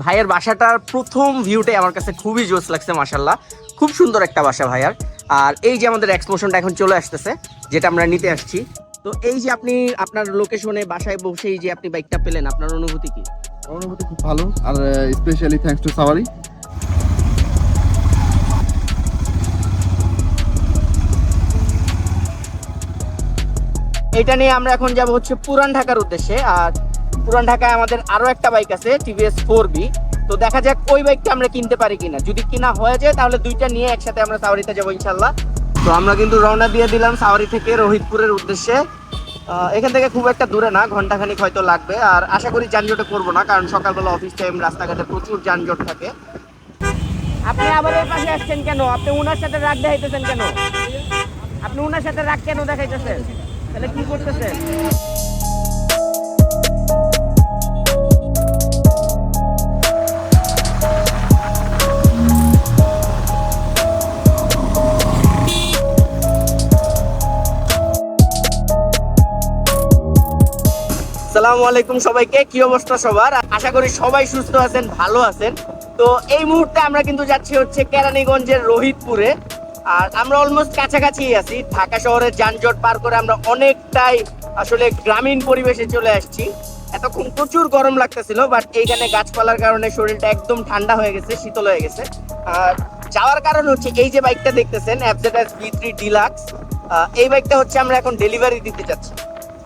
ভাইয়ের বাসাটার প্রথম ভিউটাই আমার কাছে খুবই জোস লাগছে মাশাআল্লাহ। খুব সুন্দর একটা বাসা ভাইয়ার। আর এই যে আমাদের এক্সপোশনটা এখন চলে আসতেছে, যেটা আমরা নিতে আসছি। তো এই যে আপনি আপনার লোকেশনে বাসায় বসেই যে আপনি বাইকটা পেলেন, আপনার অনুভূতি কি? অনুভূতি খুব ভালো, আর স্পেশালি থ্যাঙ্কস টু সাওয়ারি। এটা নিয়ে আমরা এখন যাব হচ্ছে পুরান ঢাকার উদ্দেশ্যে। আর পুরান ঢাকায় আমাদের আরো একটা বাইক আছে টিভিএস 4B। তো দেখা যাক ওই বাইকটা আমরা কিনতে পারি কিনা। যদি কিনা হয়ে যায় তাহলে দুইটা নিয়ে একসাথে আমরা সাওয়ারিতে যাবো ইনশাল্লাহ। তো আমরা কিন্তু রওনা দিয়ে দিলাম সাওয়ারি থেকে রোহিতপুরের উদ্দেশ্যে। এখান থেকে খুব একটা দূরে না, ঘন্টাখানিক হয়তো লাগবে। আর আশা করি যানজটে করবো না, কারণ সকালবেলা অফিস টাইম, রাস্তাঘাটে প্রচুর যানজট থাকে। আপনি আবার এই পাশে আসছেন কেন? আপনি উনার সাথে রাগ দেখাইতেছেন কেন? আপনি উনার সাথে রাগ কেন দেখাইতেছেন? তাহলে কি করতেছেন? আসসালামু আলাইকুম সবাইকে, কি অবস্থা সবার? আশা করি সবাই সুস্থ আছেন, ভালো আছেন। তো এই মুহূর্তে আমরা কিন্তু যাচ্ছি হচ্ছে কেরানীগঞ্জের রোহিতপুরে। আর আমরা অলমোস্ট কাছাকাছি আছি। ঢাকা শহরের যানজট পার করে আমরা অনেকটাই আসলে গ্রামীণ পরিবেশে চলে আসছি। এতক্ষণ প্রচুর গরম লাগতেছিল, বাট এইখানে গাছপালার কারণে শরীরটা একদম ঠান্ডা হয়ে গেছে, শীতল হয়ে গেছে। আর যাওয়ার কারণ হচ্ছে এই যে বাইকটা দেখতেছেন FZS V3 ডিলাক্স, এই বাইকটা হচ্ছে আমরা এখন ডেলিভারি দিতে যাচ্ছি।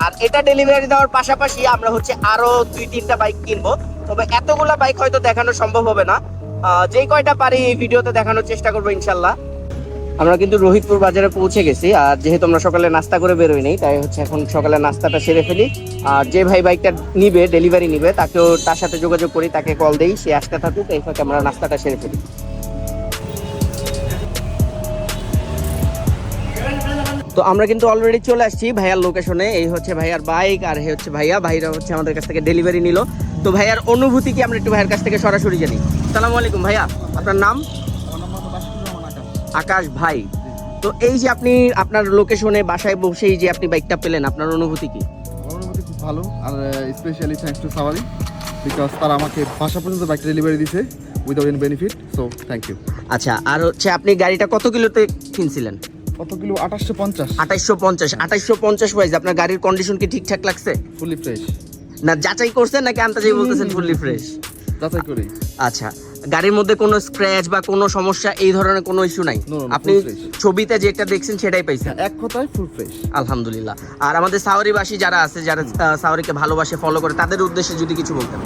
আর এটা ডেলিভারি দেওয়ার পাশাপাশি আমরা হচ্ছে আরো 2-3টা বাইক কিনবো। তবে এতগুলা বাইক হয়তো দেখানো সম্ভব হবে না, যেই কয়টা পারি এই ভিডিওতে দেখানোর চেষ্টা করবো ইনশাল্লাহ। আমরা কিন্তু রোহিতপুর বাজারে পৌঁছে গেছি। আর যেহেতু আমরা সকালে নাস্তা করে বেরোই নেই, তাই হচ্ছে এখন সকালে নাস্তাটা সেরে ফেলি। আর যে ভাই বাইকটা নিবে, ডেলিভারি নিবে, তাকেও তার সাথে যোগাযোগ করি, তাকে কল দেই, সে আসতে থাকুক, এই ফাঁকে আমরা নাস্তাটা সেরে ফেলি। তো আমরা কিন্তু অলরেডি চলে আসছি ভাইয়ার লোকেশনে। এই হচ্ছে ভাইয়ার বাইক, আর এই হচ্ছে ভাইরা হচ্ছে আমাদের কাছ থেকে ডেলিভারি নিল। তো ভাইয়ার অনুভূতি কি আমরা একটু ভাইয়ের কাছ থেকে সরাসরি জানি। আসসালামু আলাইকুম ভাইয়া, আপনার নাম? আকাশ ভাই। তো এই যে আপনি আপনার লোকেশনে বাসায় বসেই যে আপনি বাইকটা পেলেন, আপনার অনুভূতি কি? অনুভূতি খুব ভালো, আর specially thanks to Sawari, because তারা আমাকে বাসা পর্যন্ত বাইকটা ডেলিভারি দিয়েছে without any benefit. So thank you. আচ্ছা, আর হচ্ছে আপনি গাড়িটা কত কিলোতে কিনছিলেন? কত কিলো? 2850। 2850 প্রাইস। আপনার গাড়ির কন্ডিশন কি ঠিকঠাক লাগছে? Fully fresh. না যাচাই করছেন নাকি আন্তাজেই বলতেছেন ফুললি ফ্রেশ? যাচাই করি। আচ্ছা, গাড়ির মধ্যে কোনো স্ক্র্যাচ বা কোনো সমস্যা এই ধরনের কোনো ইস্যু নাই? No, আপনি full fresh. ছবিতে যেটা দেখছেন সেটাই পাইছেন? এক কথায় ফুল ফ্রেশ। আলহামদুলিল্লাহ। আর আমাদের সাওয়ারিবাসী যারা আছে, যারা সাওয়ারিকে ভালোবাসে, ফলো করে, তাদের উদ্দেশ্যে যদি কিছু বলতেন।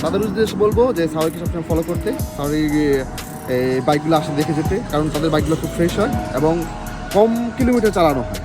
তাদের উদ্দেশ্যে বলবো যে সাওয়ারিকে সবসময় ফলো করতে, সাওয়ারি বাইকগুলো আসে দেখে যেতে, কারণ তাদের বাইকগুলো খুব ফ্রেশ হয় এবং কম কিলোমিটার চালানো হয়।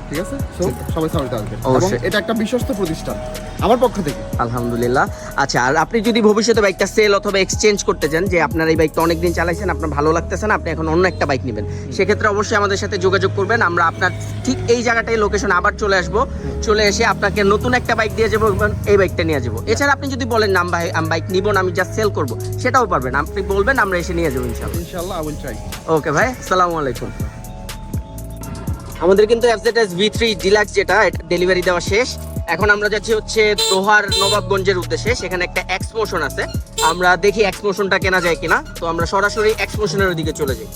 ঠিক আছে, সো সবাই সাওয়ারিতে আসবে এবং এটা একটা বিশ্বস্ত প্রতিষ্ঠান আমার পক্ষ থেকে। আলহামদুলিল্লাহ। আচ্ছা, আর আপনি যদি ভবিষ্যতে বাইকটা সেল অথবা এক্সচেঞ্জ করতে চান, যে আপনার এই বাইকটা অনেকদিন চালাইছেন, আপনার ভালো লাগতেছে না, আপনি এখন অন্য একটা বাইক নেবেন, সেক্ষেত্রে অবশ্যই আমাদের সাথে যোগাযোগ করবেন। আমরা আপনার ঠিক এই জায়গাটায় লোকেশন আবার চলে আসবো, চলে এসে আপনাকে নতুন একটা বাইক দিয়ে যাবো, এই বাইকটা নিয়ে যাবো। এছাড়া আপনি যদি বলেন না ভাই আমি বাইক নিব না, আমি জাস্ট সেল করবো, সেটাও পারবেন। আপনি বলবেন, আমরা এসে নিয়ে যাবো ইনশাআল্লাহ। I will try. ওকে ভাই, আসসালামু আলাইকুম। আমাদের কিন্তু FZS V3 ডিলাক্স যেটা, এটা ডেলিভারি দেওয়া শেষ। এখন আমরা যাচ্ছি হচ্ছে দোহার নবাবগঞ্জের উদ্দেশ্যে। সেখানে একটা এক্সমোশন আছে, আমরা দেখি এক্সমোশনটা কেনা যায় কিনা। তো আমরা সরাসরি এক্সমোশনের দিকে চলে যাই।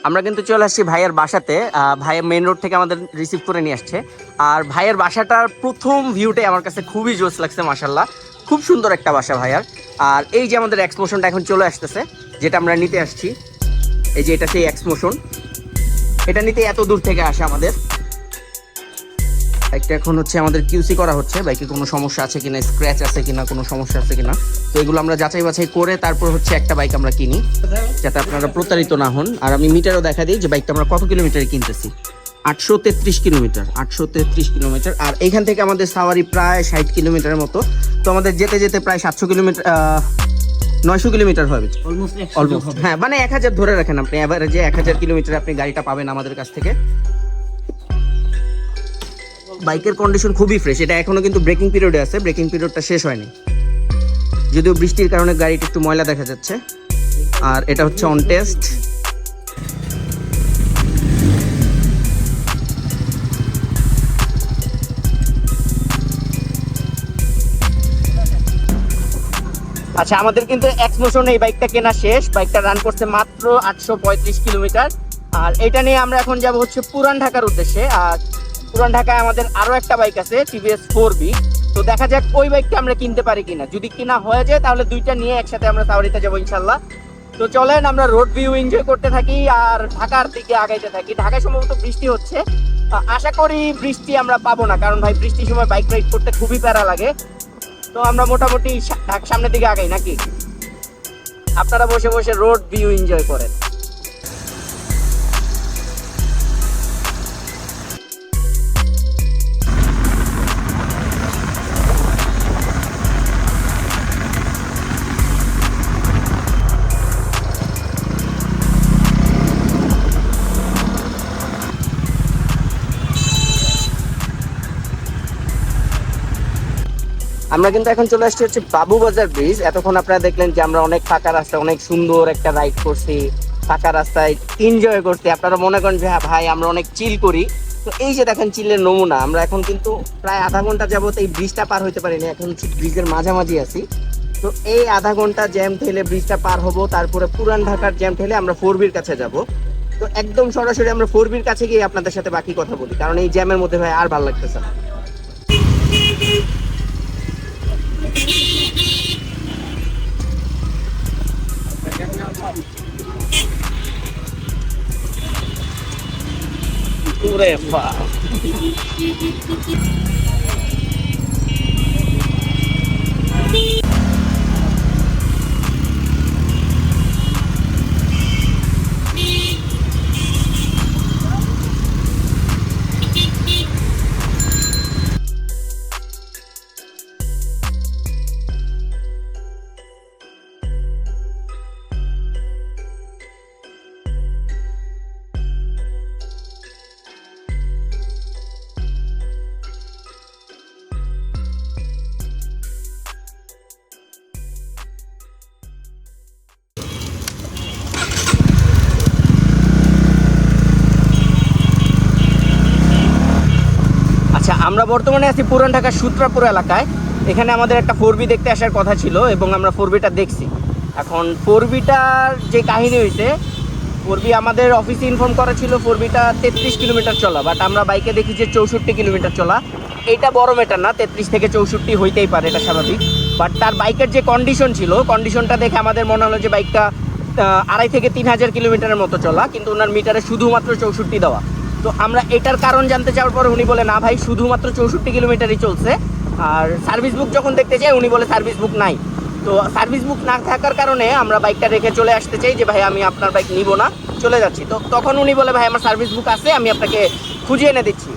আমরা কিন্তু চলে আসছি ভাইয়ের বাসাতে। ভাইয়ের মেইন রোড থেকে আমাদের রিসিভ করে নিয়ে আসছে। আর ভাইয়ের বাসাটার প্রথম ভিউটাই আমার কাছে খুবই জোস লাগছে মাশাআল্লাহ। খুব সুন্দর একটা বাসা ভাইয়ার। আর এই যে আমাদের এক্সমোশনটা এখন চলে আসতেছে, যেটা আমরা নিতে আসছি। এই যে এটা সেই এক্সমোশন, এটা নিতে এত দূর থেকে আসে আমাদের। বাইকটা এখন হচ্ছে আমাদের কিউসি করা হচ্ছে, বাইকে কোনো সমস্যা আছে কিনা, স্ক্র্যাচ আছে কিনা, কোনো সমস্যা আছে কিনা। তো এগুলো আমরা যাচাই বাছাই করে তারপর হচ্ছে একটা বাইক আমরা কিনি, যাতে আপনারা প্রতারিত না হন। আর আমি মিটারও দেখা দিই যে বাইকটা আমরা কত কিলোমিটারে কিনতেছি। 833 কিলোমিটার, 833 কিলোমিটার। আর এখান থেকে আমাদের সাওয়ারি প্রায় 60 কিলোমিটারের মতো। তো আমাদের যেতে যেতে প্রায় 700 কিলোমিটার, 900 কিলোমিটার হবে অলমোস্ট। হ্যাঁ, মানে 1000 ধরে রাখেন আপনি, এভারেজে 1000 কিলোমিটার আপনি গাড়িটা পাবেন আমাদের কাছ থেকে। বাইকের কন্ডিশন খুবই ফ্রেশ। এটা এখনো কিন্তু ব্রেকিং পিরিয়ডে আছে, ব্রেকিং পিরিয়ডটা শেষ হয়নি, যদিও বৃষ্টির কারণে গাড়িটা একটু ময়লা দেখা যাচ্ছে। আর এটা হচ্ছে অন টেস্ট। আচ্ছা, আমাদের কিন্তু এক্সমোশন এই বাইকটা কেনা শেষ। বাইকটা রান করছে মাত্র 835 কিলোমিটার। আর এটা নিয়ে আমরা এখন যাব হচ্ছে পুরান ঢাকার উদ্দেশ্যে। আর পুরান ঢাকায় আমাদের আরো একটা বাইক আছে, টিভিএস 4B। তো দেখা যাক ওই বাইকটা আমরা কিনতে পারি কিনা। যদি কিনা হয়ে যায় তাহলে দুইটা নিয়ে একসাথে আমরা সাওয়ারিতে যাবো ইনশাল্লাহ। তো চলেন আমরা রোড ভিউ এনজয় করতে থাকি আর ঢাকার দিকে আগাইতে থাকি। ঢাকায় সম্ভবত বৃষ্টি হচ্ছে, আশা করি বৃষ্টি আমরা পাবো না, কারণ ভাই বৃষ্টির সময় বাইক রাইড করতে খুবই প্যারা লাগে। তো আমরা মোটামুটি সামনের দিকে আগাই নাকি, আপনারা বসে বসে রোড ভিউ এনজয় করেন। আমরা কিন্তু এখন চলে আসছি হচ্ছে বাবুবাজার ব্রিজ। এতক্ষণ আপনারা দেখলেন যে আমরা অনেক ফাঁকা রাস্তা, অনেক সুন্দর একটা রাইড করছি, ফাঁকা রাস্তায় এনজয় করছি। আপনারা মনে করেন যে হ্যাঁ ভাই আমরা অনেক চিল করি। তো এই যে দেখেন চিলের নমুনা। আমরা এখন কিন্তু প্রায় আধা ঘন্টা যাবত এই ব্রিজটা পার হইতে পারিনি, এখন ব্রিজের মাঝামাঝি আছি। তো এই আধা ঘন্টা জ্যাম ঠেলে ব্রিজটা পার হব, তারপরে পুরান ঢাকার জ্যাম ঠেলে আমরা 4Bর কাছে যাব। তো একদম সরাসরি আমরা 4Bর কাছে গিয়ে আপনাদের সাথে বাকি কথা বলি, কারণ এই জ্যামের মধ্যে ভাই আর ভালো লাগতেছে না। ওরে বাবা, আমরা বর্তমানে আছি পুরান ঢাকার সূত্রাপুর এলাকায়। এখানে আমাদের একটা 4B দেখতে আসার কথা ছিল এবং আমরা 4Bটা দেখছি। এখন 4Bটার যে কাহিনী হয়েছে, 4B আমাদের অফিসে ইনফর্ম করা ছিল 4Bটা 33 কিলোমিটার চলা, বাট আমরা বাইকে দেখি যে 64 কিলোমিটার চলা। এইটা বড় ম্যাটার না, 33 থেকে 64 হইতেই পারে, এটা স্বাভাবিক। বাট তার বাইকের যে কন্ডিশন ছিল, কন্ডিশনটা দেখে আমাদের মনে হলো যে বাইকটা 2.5 থেকে 3,000 কিলোমিটারের মতো চলা, কিন্তু ওনার মিটারে শুধুমাত্র 64 দেওয়া। তো আমরা এটার কারণ জানতে চাওয়ার পরে উনি বলে না ভাই শুধুমাত্র 64 কিলোমিটারই চলছে। আর সার্ভিস বুক যখন দেখতে চাই উনি বলে সার্ভিস বুক নাই। তো সার্ভিস বুক না থাকার কারণে আমরা বাইকটা রেখে চলে আসতে চাই যে ভাই আমি আপনার বাইক নিব না, চলে যাচ্ছি। তো তখন উনি বলে ভাই আমার সার্ভিস বুক আছে, আমি আপনাকে খুঁজে এনে দিচ্ছি।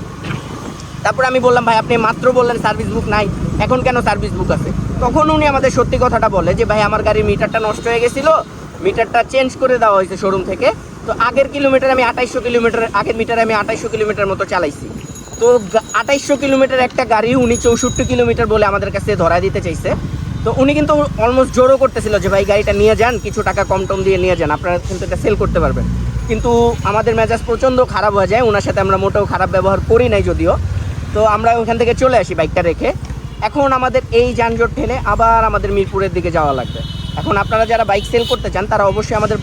তারপরে আমি বললাম ভাই আপনি মাত্র বললেন সার্ভিস বুক নাই, এখন কেন সার্ভিস বুক আছে? তখন উনি আমাদের সত্যি কথাটা বলে যে ভাই আমার গাড়ির মিটারটা নষ্ট হয়ে গেছিলো, মিটারটা চেঞ্জ করে দেওয়া হয়েছে শোরুম থেকে। তো আগের কিলোমিটার আমি 2800 কিলোমিটার, আগের মিটারে আমি 2800 কিলোমিটার মতো চালাইছি। তো 2800 কিলোমিটার একটা গাড়ি উনি 64 কিলোমিটার বলে আমাদের কাছে ধরায় দিতে চাইছে। তো উনি কিন্তু অলমোস্ট জোরও করতেছিল যে ভাই গাড়িটা নিয়ে যান, কিছু টাকা কম টম দিয়ে নিয়ে যান, আপনারা কিন্তু এটা সেল করতে পারবেন। কিন্তু আমাদের মেজাজ প্রচণ্ড খারাপ হয়ে যায়, ওনার সাথে আমরা মোটেও খারাপ ব্যবহার করি নাই যদিও। তো আমরা ওখান থেকে চলে আসি বাইকটা রেখে। এখন আমাদের এই যানজট ঠেলে আবার আমাদের মিরপুরের দিকে যাওয়া লাগবে। এখন আপনারা যারা বাইক সেল করতে চান তারা অবশ্যই আমাদের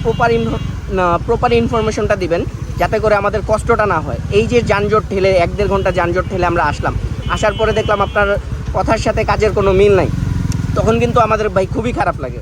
প্রপার ইনফরমেশনটা দিবেন, যাতে করে আমাদের কষ্টটা না হয়। এই যে যানজট ঠেলে 1-1.5 ঘন্টা যানজট ঠেলে আমরা আসলাম, আসার পরে দেখলাম আপনার কথার সাথে কাজের কোনো মিল নাই, তখন কিন্তু আমাদের ভাই খুবই খারাপ লাগে।